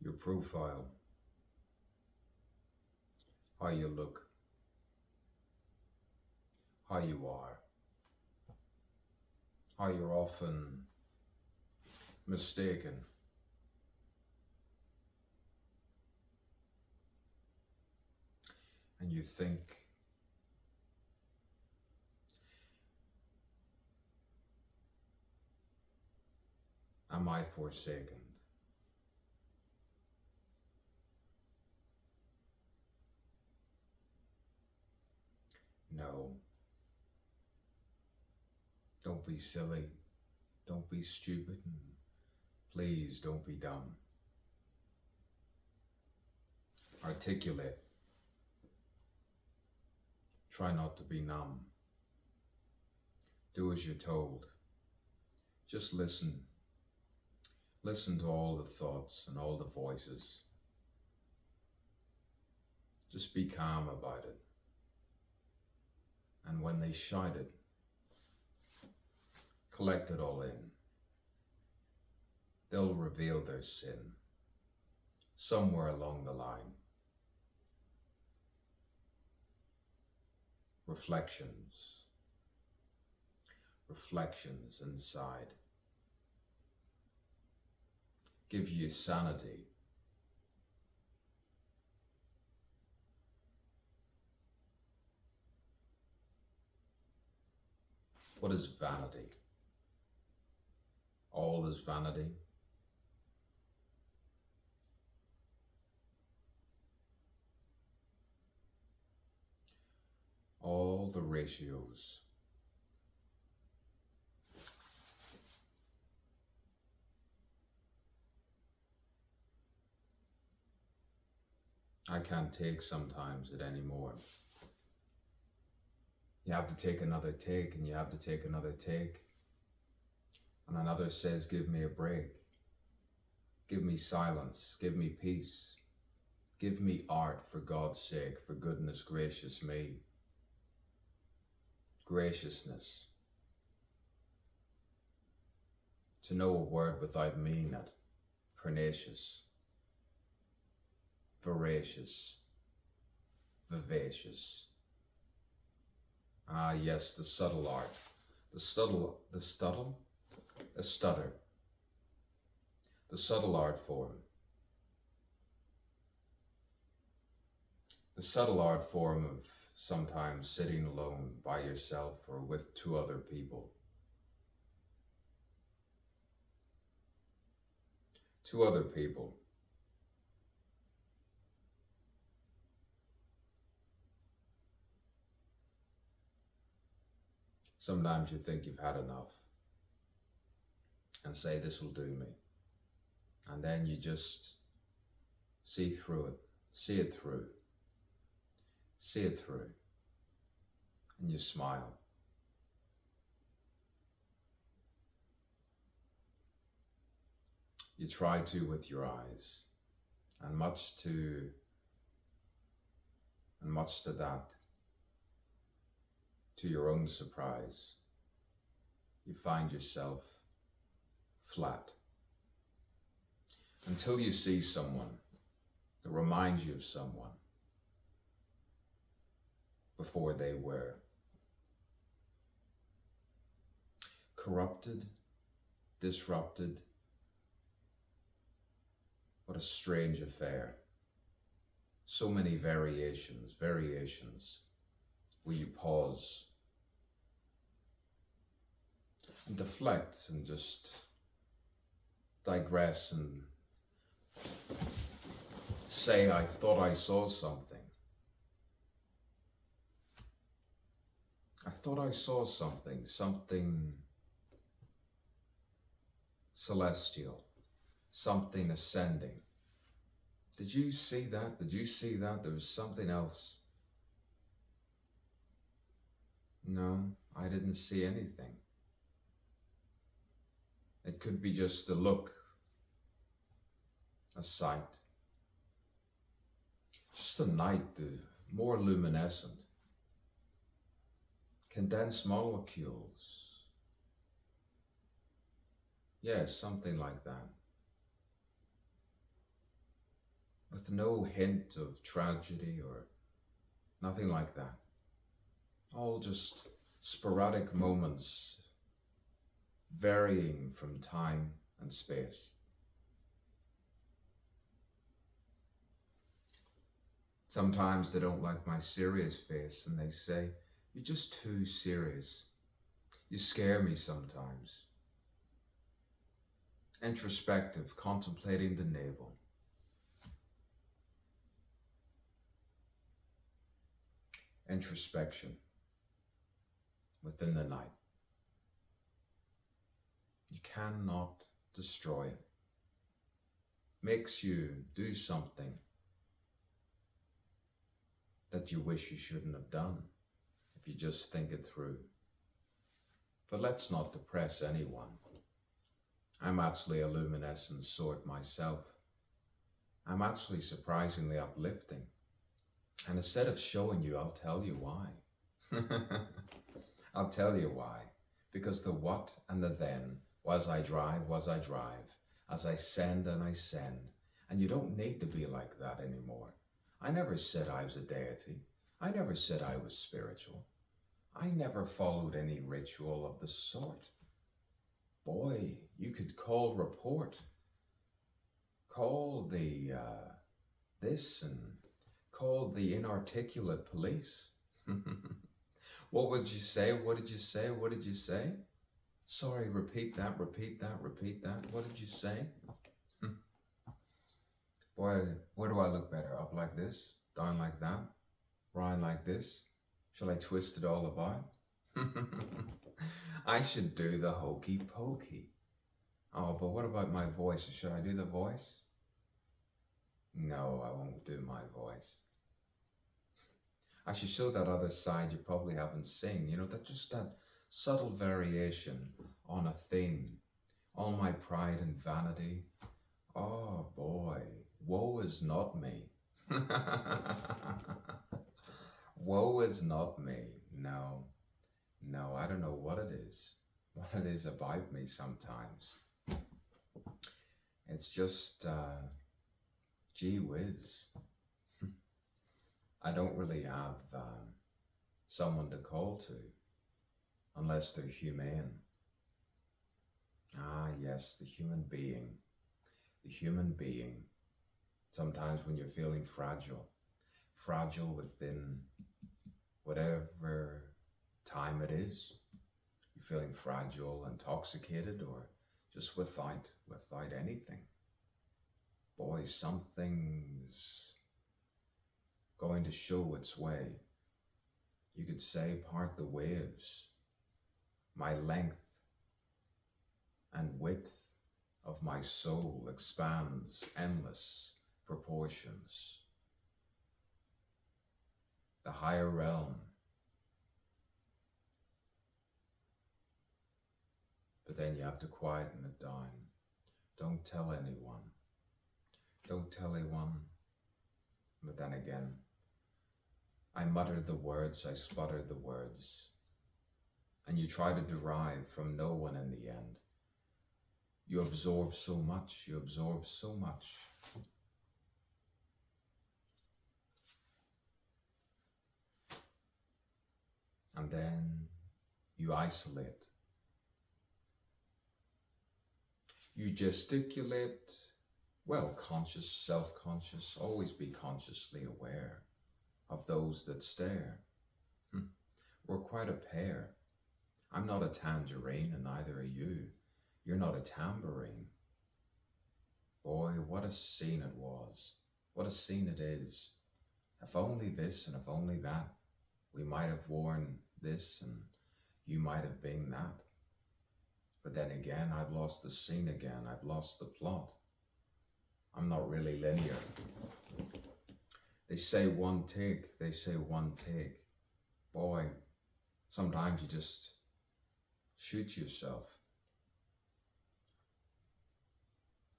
your profile, how you look, how you are, how you're often mistaken. And you think, am I forsaken? No. Don't be silly. Don't be stupid. And please don't be dumb. Articulate. Try not to be numb. Do as you're told. Just listen. Listen to all the thoughts and all the voices. Just be calm about it. And when they shout it, collect it all in. They'll reveal their sin somewhere along the line. Reflections inside. Give you sanity. What is vanity? All is vanity. All the ratios. I can't take sometimes it anymore. You have to take another take, and you have to take another take. And another says, give me a break. Give me silence. Give me peace. Give me art, for God's sake, for goodness gracious me. Graciousness. To know a word without meaning it. Pernicious. Voracious. Vivacious. Ah, yes, the subtle art. The stutter. The subtle art form. The subtle art form of sometimes sitting alone by yourself or with two other people. Two other people. Sometimes you think you've had enough and say, this will do me. And then you just see through it, see it through, see it through, and you smile. You try to with your eyes, and much to that, to your own surprise, you find yourself flat. Until you see someone that reminds you of someone before they were. Corrupted, disrupted. What a strange affair. So many variations. Will you pause and deflect and just digress and say, I thought I saw something. I thought I saw something celestial, something ascending. Did you see that? Did you see that? There was something else. No, I didn't see anything. It could be just a look, a sight. Just a night, more luminescent. Condensed molecules. Yes, something like that. with no hint of tragedy or nothing like that. All just sporadic moments, varying from time and space. Sometimes they don't like my serious face and they say, "You're just too serious. You scare me sometimes." Introspective, contemplating the navel. Introspection within the night. You cannot destroy it. Makes you do something that you wish you shouldn't have done if you just think it through. But let's not depress anyone. I'm actually a luminescent sort myself. I'm actually surprisingly uplifting. And instead of showing you, I'll tell you why. I'll tell you why. Because the what and the then, was I drive, as I send and I send. And you don't need to be like that anymore. I never said I was a deity. I never said I was spiritual. I never followed any ritual of the sort. Boy, you could call report. Call the this and call the inarticulate police. What would you say? What did you say? What did you say? Sorry, repeat that, repeat that, repeat that. What did you say? Boy, where do I look better? Up like this? Down like that? Round like this? Shall I twist it all about? I should do the hokey pokey. Oh, but what about my voice? Should I do the voice? No, I won't do my voice. I should show that other side you probably haven't seen. You know, that just that subtle variation on a theme. All my pride and vanity. Oh boy, woe is not me. Woe is not me. No, I don't know what it is about me sometimes. It's just, gee whiz. I don't really have someone to call to unless they're humane. Ah, yes, the human being. The human being. Sometimes when you're feeling fragile within whatever time it is, you're feeling fragile, intoxicated, or just without anything. Boy, something's going to show its way. You could say, part the waves. My length and width of my soul expands endless proportions. The higher realm. But then you have to quieten it down. Don't tell anyone. Don't tell anyone. But then again, I mutter the words, I sputter the words. And you try to derive from no one in the end. You absorb so much, you absorb so much. And then you isolate. You gesticulate, well, conscious, self-conscious, always be consciously aware of those that stare. We're quite a pair. I'm not a tangerine and neither are you. You're not a tambourine. Boy, what a scene it was. What a scene it is. If only this and if only that. We might have worn this and you might have been that. But then again, I've lost the scene again. I've lost the plot. I'm not really linear. They say one take. They say one take. Boy, sometimes you just shoot yourself.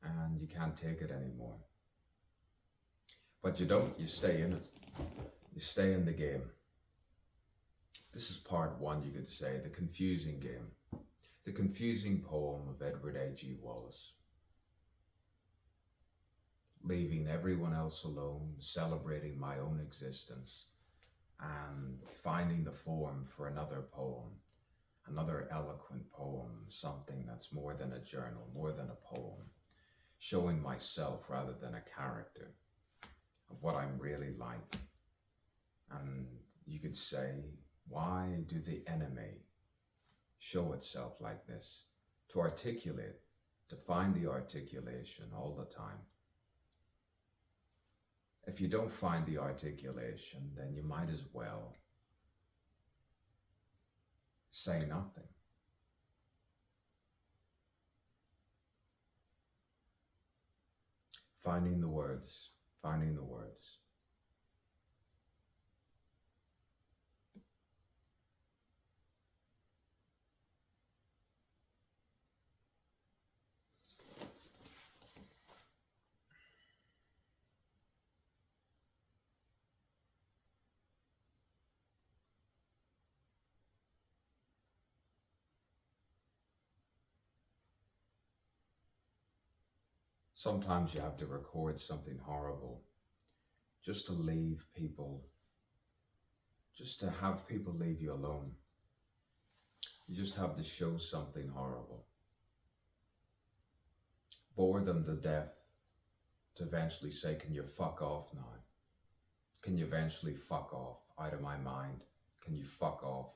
And you can't take it anymore. But you don't. You stay in it. You stay in the game. This is part one, you could say, the confusing game. The confusing poem of A.G Wallace. leaving everyone else alone, celebrating my own existence, and finding the form for another poem, another eloquent poem, something that's more than a journal, more than a poem, showing myself rather than a character of what I'm really like. And you could say, why do the enemy show itself like this? To articulate, to find the articulation all the time. If you don't find the articulation, then you might as well say nothing. Finding the words, finding the words. Sometimes you have to record something horrible just to leave people, just to have people leave you alone. You just have to show something horrible. Bore them to death to eventually say, can you fuck off now? Can you eventually fuck off out of my mind? Can you fuck off?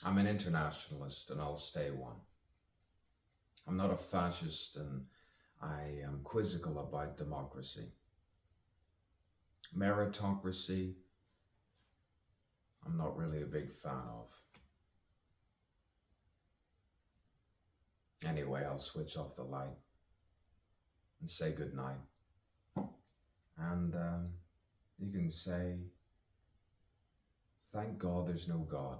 I'm an internationalist and I'll stay one. I'm not a fascist and I am quizzical about democracy. Meritocracy, I'm not really a big fan of. Anyway, I'll switch off the light and say goodnight. And you can say, thank God there's no God.